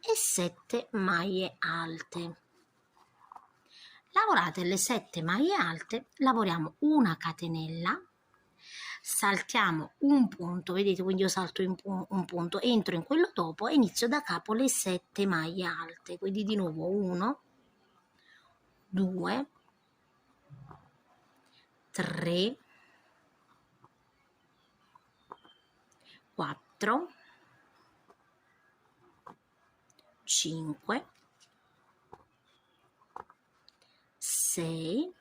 e 7 maglie alte. Lavorate le 7 maglie alte, lavoriamo una catenella, saltiamo un punto, vedete, quindi io salto un punto, entro in quello dopo e inizio da capo le 7 maglie alte, quindi di nuovo 1, 2, 3, 4, 5, 6,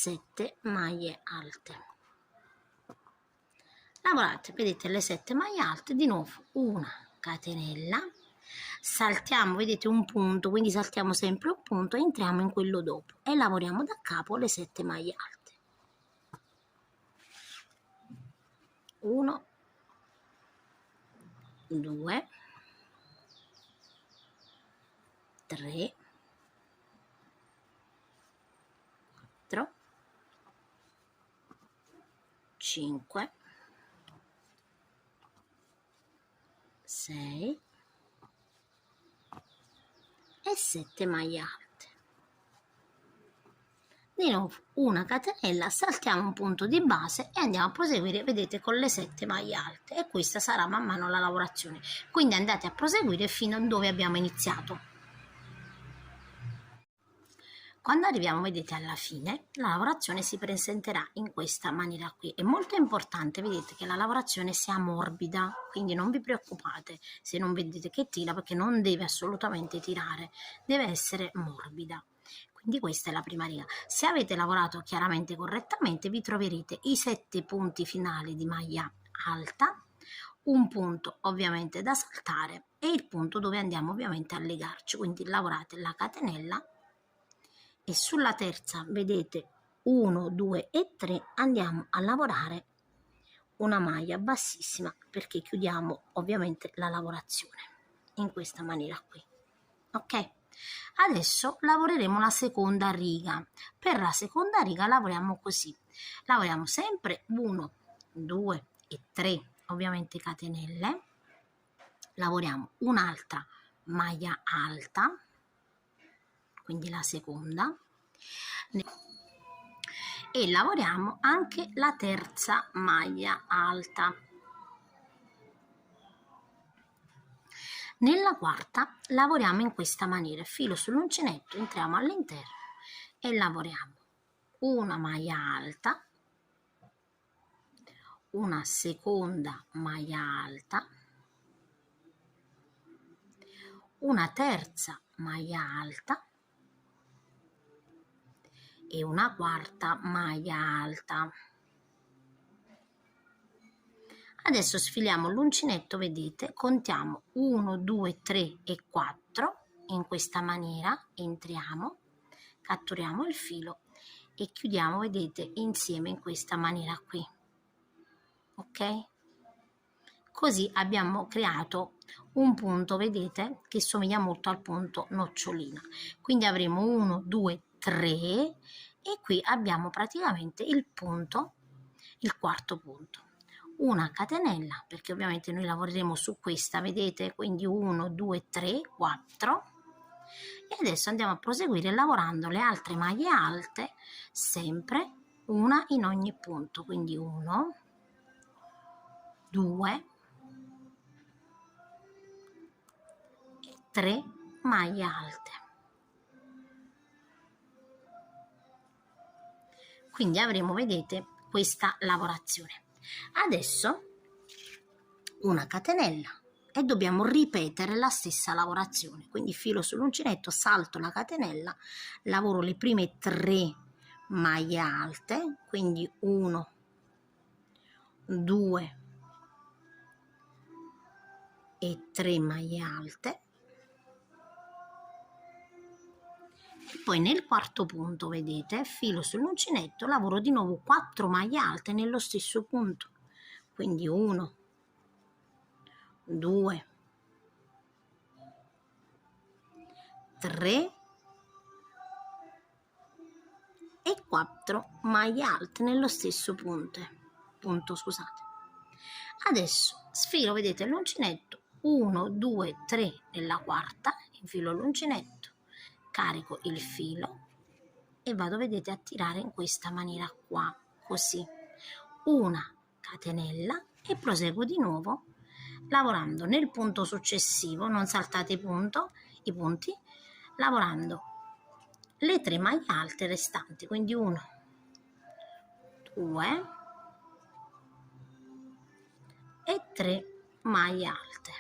7 maglie alte. Lavorate, vedete, le 7 maglie alte, di nuovo una catenella, saltiamo, vedete, un punto, quindi saltiamo sempre un punto, entriamo in quello dopo e lavoriamo da capo le 7 maglie alte. 1, 2, 3, 4, 5, 6 e 7 maglie alte. Di nuovo una catenella, saltiamo un punto di base e andiamo a proseguire, vedete, con le 7 maglie alte, e questa sarà man mano la lavorazione. Quindi andate a proseguire fino a dove abbiamo iniziato. Quando arriviamo, vedete, alla fine, la lavorazione si presenterà in questa maniera qui. È molto importante, vedete, che la lavorazione sia morbida, quindi non vi preoccupate se non vedete che tira, perché non deve assolutamente tirare, deve essere morbida. Quindi questa è la prima riga. Se avete lavorato chiaramente correttamente, vi troverete i 7 punti finali di maglia alta, un punto ovviamente da saltare e il punto dove andiamo ovviamente a legarci. Quindi lavorate la catenella e sulla terza, vedete, 1, 2 e 3, andiamo a lavorare una maglia bassissima, perché chiudiamo ovviamente la lavorazione in questa maniera qui. Ok? Adesso lavoreremo la seconda riga. Per la seconda riga lavoriamo così, lavoriamo sempre 1, 2 e 3 ovviamente catenelle, lavoriamo un'altra maglia alta, quindi la seconda, e lavoriamo anche la terza maglia alta. Nella quarta lavoriamo in questa maniera, filo sull'uncinetto, entriamo all'interno e lavoriamo una maglia alta, una seconda maglia alta, una terza maglia alta e una quarta maglia alta. Adesso sfiliamo l'uncinetto, vedete, contiamo 1, 2, 3 e 4, in questa maniera entriamo, catturiamo il filo e chiudiamo, vedete, insieme in questa maniera qui. Ok? Così abbiamo creato un punto, vedete, che somiglia molto al punto nocciolina. Quindi avremo 1, 2, 3 e qui abbiamo praticamente il punto, il quarto punto. Una catenella, perché ovviamente noi lavoreremo su questa, vedete, quindi 1, 2, 3, 4, e adesso andiamo a proseguire lavorando le altre maglie alte, sempre una in ogni punto, quindi 1, 2 e 3 maglie alte. Quindi avremo, vedete, questa lavorazione. Adesso una catenella e dobbiamo ripetere la stessa lavorazione, quindi filo sull'uncinetto, salto la catenella, lavoro le prime 3 maglie alte, quindi 1, 2 e 3 maglie alte, e poi nel quarto punto, vedete, filo sull'uncinetto, lavoro di nuovo 4 maglie alte nello stesso punto, quindi 1, 2, 3 e 4 maglie alte nello stesso punto, scusate. Adesso sfilo, vedete, l'uncinetto, 1, 2, 3 nella quarta, infilo l'uncinetto, carico il filo e vado, vedete, a tirare in questa maniera qua, così, una catenella e proseguo di nuovo lavorando nel punto successivo, non saltate i punti, lavorando le 3 maglie alte restanti, quindi 1, 2 e 3 maglie alte.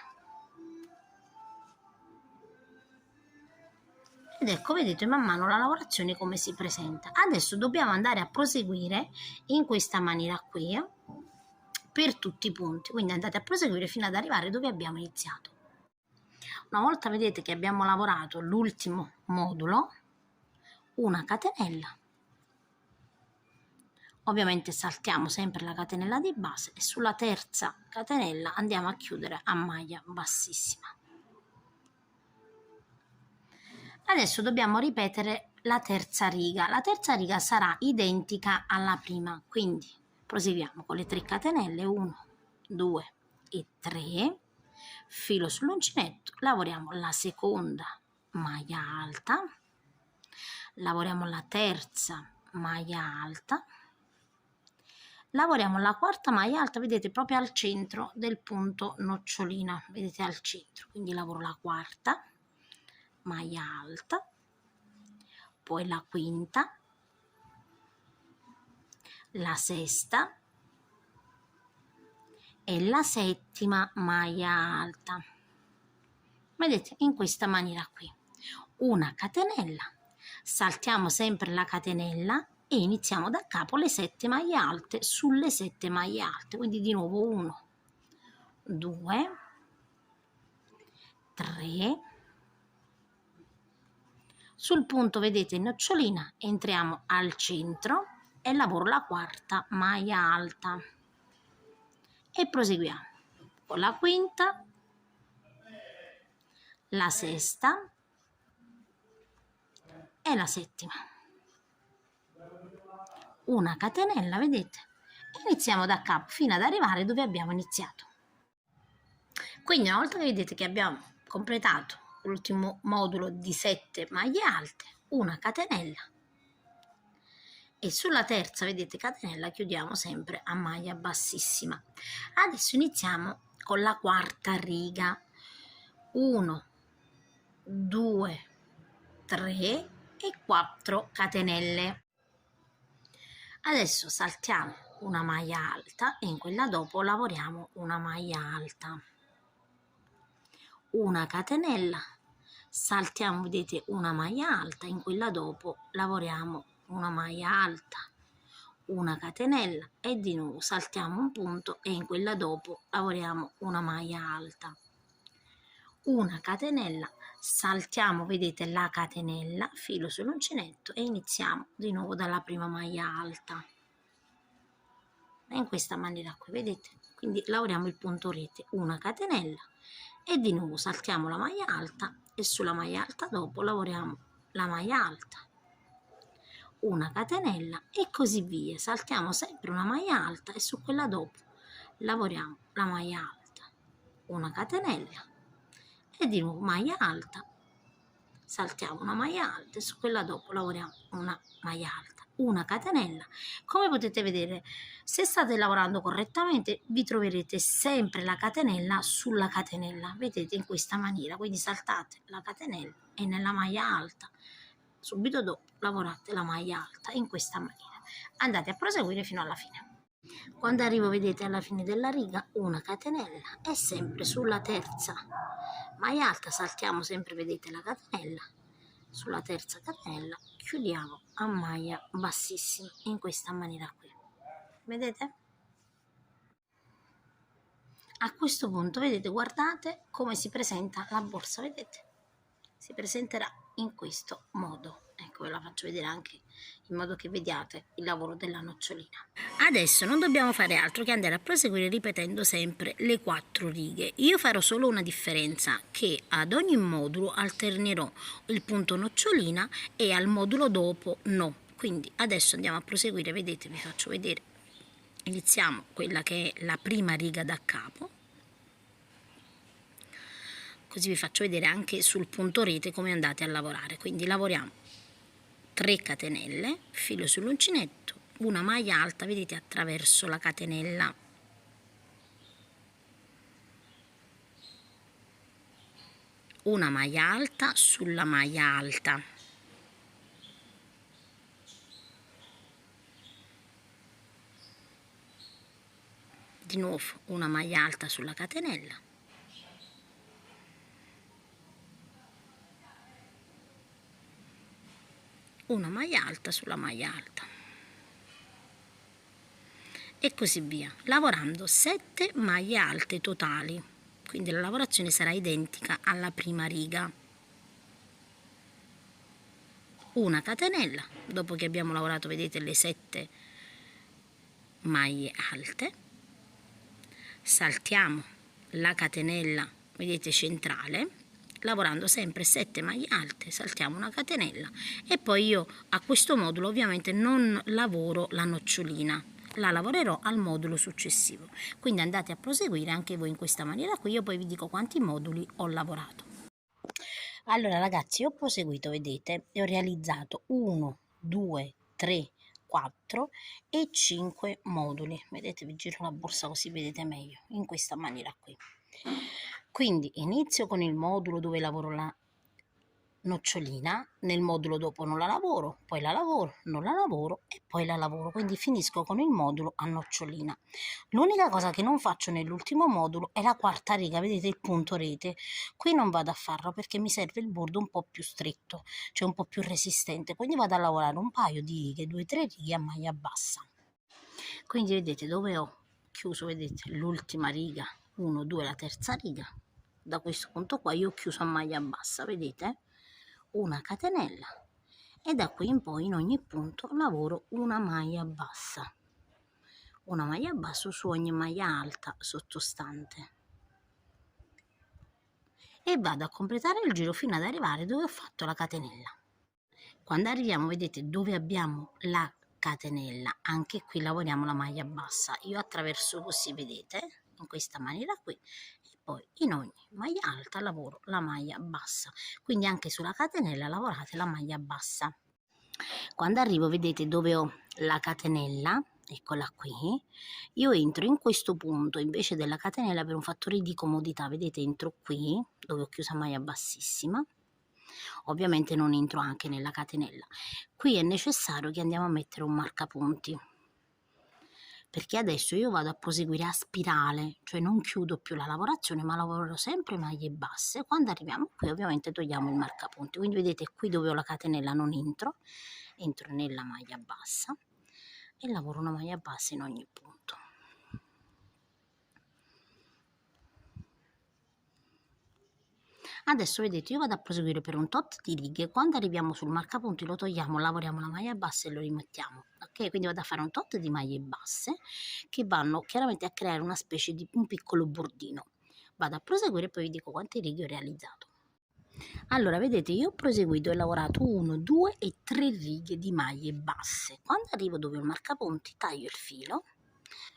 ed ecco, vedete man mano la lavorazione come si presenta. Adesso dobbiamo andare a proseguire in questa maniera qui per tutti i punti, quindi andate a proseguire fino ad arrivare dove abbiamo iniziato. Una volta vedete che abbiamo lavorato l'ultimo modulo, una catenella, ovviamente saltiamo sempre la catenella di base e sulla terza catenella andiamo a chiudere a maglia bassissima. Adesso dobbiamo ripetere la terza riga sarà identica alla prima, quindi proseguiamo con le 3 catenelle, 1, 2 e 3, filo sull'uncinetto, lavoriamo la seconda maglia alta, lavoriamo la terza maglia alta, lavoriamo la quarta maglia alta, vedete, proprio al centro del punto nocciolina, vedete, al centro, quindi lavoro la quarta maglia alta, poi la quinta, la sesta e la settima maglia alta, vedete, in questa maniera qui. Una catenella, saltiamo sempre la catenella e iniziamo da capo le 7 maglie alte sulle 7 maglie alte, quindi di nuovo 1, 2, 3, sul punto vedete nocciolina entriamo al centro e lavoro la quarta maglia alta e proseguiamo con la quinta, la sesta e la settima, una catenella, vedete, iniziamo da capo fino ad arrivare dove abbiamo iniziato. Quindi una volta che vedete che abbiamo completato l'ultimo modulo di 7 maglie alte, una catenella e sulla terza, vedete, catenella chiudiamo sempre a maglia bassissima. Adesso iniziamo con la quarta riga, 1, 2, 3 e 4 catenelle. Adesso saltiamo una maglia alta e in quella dopo lavoriamo una maglia alta, una catenella, saltiamo, vedete, una maglia alta, in quella dopo lavoriamo una maglia alta, una catenella e di nuovo saltiamo un punto e in quella dopo lavoriamo una maglia alta, una catenella, saltiamo, vedete, la catenella, filo sull'uncinetto e iniziamo di nuovo dalla prima maglia alta in questa maniera qui, vedete, quindi lavoriamo il punto rete, una catenella e di nuovo saltiamo la maglia alta e sulla maglia alta dopo lavoriamo la maglia alta, una catenella e così via, saltiamo sempre una maglia alta e su quella dopo lavoriamo la maglia alta, una catenella e di nuovo maglia alta, saltiamo una maglia alta e su quella dopo lavoriamo una maglia alta, una catenella. Come potete vedere, se state lavorando correttamente vi troverete sempre la catenella sulla catenella, vedete, in questa maniera, quindi saltate la catenella e nella maglia alta subito dopo lavorate la maglia alta in questa maniera, andate a proseguire fino alla fine. Quando arrivo, vedete, alla fine della riga, una catenella e sempre sulla terza maglia alta saltiamo sempre, vedete, la catenella, sulla terza catenella chiudiamo a maglia bassissima in questa maniera qui, vedete? A questo punto, vedete, guardate come si presenta la borsa, vedete? Si presenterà in questo modo. Ecco, ve la faccio vedere anche in modo che vediate il lavoro della nocciolina. Adesso non dobbiamo fare altro che andare a proseguire ripetendo sempre le 4 righe. Io farò solo una differenza, che ad ogni modulo alternerò il punto nocciolina e al modulo dopo no. Quindi adesso andiamo a proseguire, vedete, vi faccio vedere. Iniziamo quella che è la prima riga da capo. Così vi faccio vedere anche sul punto rete come andate a lavorare. Quindi lavoriamo 3 catenelle, filo sull'uncinetto, una maglia alta, vedete, attraverso la catenella, una maglia alta sulla maglia alta, di nuovo una maglia alta sulla catenella, una maglia alta sulla maglia alta e così via, lavorando 7 maglie alte totali, quindi la lavorazione sarà identica alla prima riga. Una catenella dopo che abbiamo lavorato, vedete, le 7 maglie alte, saltiamo la catenella, vedete, centrale, lavorando sempre 7 maglie alte, saltiamo una catenella e poi io a questo modulo ovviamente non lavoro la nocciolina, la lavorerò al modulo successivo, quindi andate a proseguire anche voi in questa maniera qui. Io poi vi dico quanti moduli ho lavorato. Allora ragazzi, ho proseguito, vedete, e ho realizzato 1, 2, 3, 4 e 5 moduli. Vedete, vi giro la borsa così vedete meglio, in questa maniera qui. Quindi inizio con il modulo dove lavoro la nocciolina, nel modulo dopo non la lavoro, poi la lavoro, non la lavoro e poi la lavoro, quindi finisco con il modulo a nocciolina. L'unica cosa che non faccio nell'ultimo modulo è la quarta riga, vedete il punto rete, qui non vado a farlo perché mi serve il bordo un po' più stretto, cioè un po' più resistente, quindi vado a lavorare un paio di righe, 2-3 righe a maglia bassa. Quindi vedete dove ho chiuso, vedete l'ultima riga, 1, 2, la terza riga, da questo punto qua io ho chiuso a maglia bassa, vedete? Una catenella e da qui in poi in ogni punto lavoro una maglia bassa su ogni maglia alta sottostante e vado a completare il giro fino ad arrivare dove ho fatto la catenella. Quando arriviamo, vedete, dove abbiamo la catenella, anche qui lavoriamo la maglia bassa, io attraverso così, vedete, in questa maniera qui, e poi in ogni maglia alta lavoro la maglia bassa, quindi anche sulla catenella lavorate la maglia bassa. Quando arrivo, vedete, dove ho la catenella, eccola qui, io entro in questo punto invece della catenella per un fattore di comodità, vedete, entro qui dove ho chiuso a maglia bassissima, ovviamente non entro anche nella catenella. Qui è necessario che andiamo a mettere un marcapunti, perché adesso io vado a proseguire a spirale, cioè non chiudo più la lavorazione ma lavoro sempre maglie basse. Quando arriviamo qui ovviamente togliamo il marcapunti, quindi vedete qui dove ho la catenella non entro nella maglia bassa e lavoro una maglia bassa in ogni punto. Adesso vedete io vado a proseguire per un tot di righe, quando arriviamo sul marcapunti lo togliamo, lavoriamo la maglia bassa e lo rimettiamo, ok? Quindi vado a fare un tot di maglie basse che vanno chiaramente a creare una specie di un piccolo bordino. Vado a proseguire e poi vi dico quante righe ho realizzato. Allora vedete io ho proseguito e ho lavorato 1, 2 e 3 righe di maglie basse. Quando arrivo dove ho il marcapunti taglio il filo,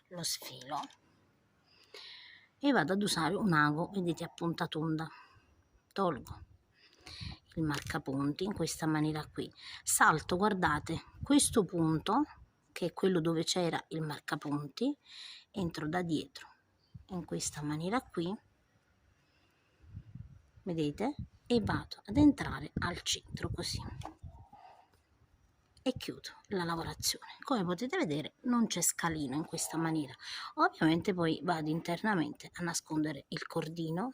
lo sfilo e vado ad usare un ago, vedete, a punta tonda. Tolgo il marcapunti in questa maniera qui, salto, guardate, questo punto che è quello dove c'era il marcapunti, entro da dietro in questa maniera qui, vedete, e vado ad entrare al centro così e chiudo la lavorazione. Come potete vedere non c'è scalino in questa maniera, ovviamente poi vado internamente a nascondere il cordino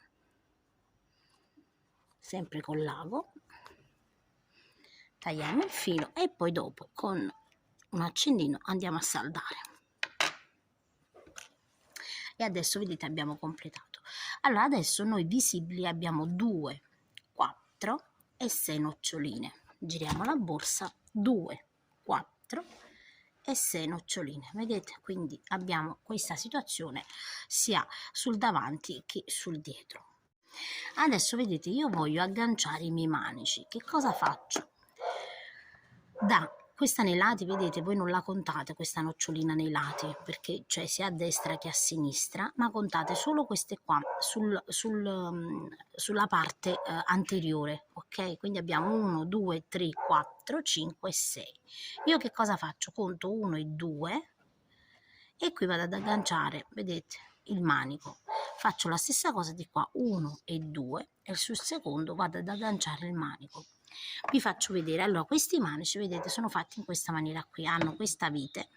sempre con l'ago, tagliamo il filo e poi dopo con un accendino andiamo a saldare. E adesso vedete abbiamo completato. Allora adesso noi visibili abbiamo 2, 4 e 6 noccioline. Giriamo la borsa, 2, 4 e 6 noccioline, vedete? Quindi abbiamo questa situazione sia sul davanti che sul dietro. Adesso vedete io voglio agganciare i miei manici, che cosa faccio? Da questa nei lati, vedete, voi non la contate questa nocciolina nei lati perché c'è sia a destra che a sinistra, ma contate solo queste qua sulla parte anteriore, ok? Quindi abbiamo 1, 2, 3, 4, 5 e 6. Io che cosa faccio? Conto 1 e 2 e qui vado ad agganciare, vedete, il manico. Faccio la stessa cosa di qua, 1 e 2 e sul secondo vado ad agganciare il manico. Vi faccio vedere, allora questi manici vedete sono fatti in questa maniera qui, hanno questa vite,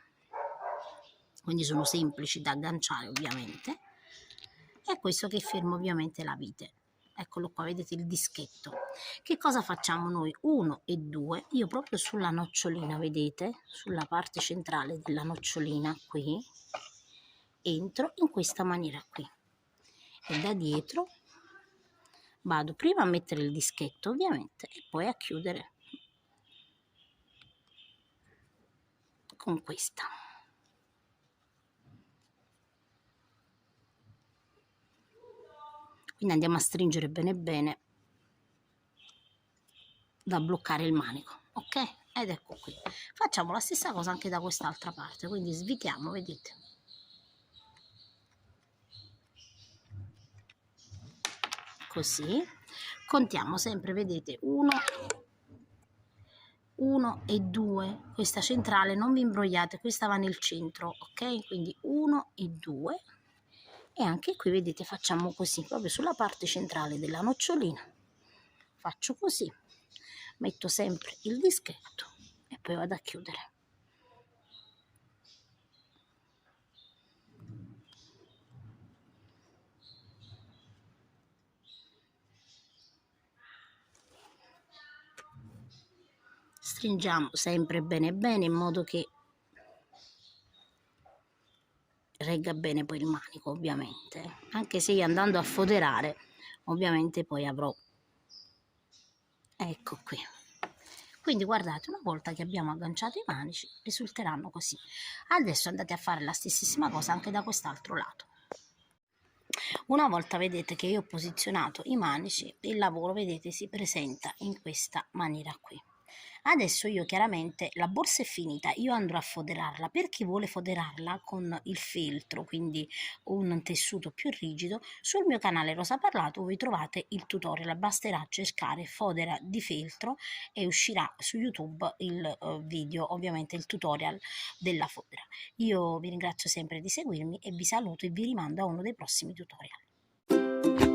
quindi sono semplici da agganciare ovviamente, e questo che ferma ovviamente la vite. eccolo qua, vedete il dischetto. Che cosa facciamo noi? 1 e 2, io proprio sulla nocciolina, vedete, sulla parte centrale della nocciolina qui, entro in questa maniera qui e da dietro vado prima a mettere il dischetto ovviamente e poi a chiudere con questa. Quindi andiamo a stringere bene bene da bloccare il manico, ok? Ed ecco qui. Facciamo la stessa cosa anche da quest'altra parte, quindi svichiamo, vedete? Così. Contiamo sempre, vedete, 1 e 2, questa centrale non vi imbrogliate, questa va nel centro, ok? Quindi 1 e 2 e anche qui vedete facciamo così, proprio sulla parte centrale della nocciolina faccio così, metto sempre il dischetto e poi vado a chiudere. Stringiamo sempre bene bene in modo che regga bene poi il manico, ovviamente, anche se io andando a foderare ovviamente poi avrò, ecco qui. Quindi guardate, una volta che abbiamo agganciato i manici risulteranno così. Adesso andate a fare la stessissima cosa anche da quest'altro lato. Una volta vedete che io ho posizionato i manici, il lavoro vedete si presenta in questa maniera qui. Adesso io chiaramente la borsa è finita, io andrò a foderarla. Per chi vuole foderarla con il feltro, quindi un tessuto più rigido, sul mio canale Rosa Parlato voi trovate il tutorial, basterà cercare fodera di feltro e uscirà su YouTube il video, ovviamente il tutorial della fodera. Io vi ringrazio sempre di seguirmi e vi saluto e vi rimando a uno dei prossimi tutorial.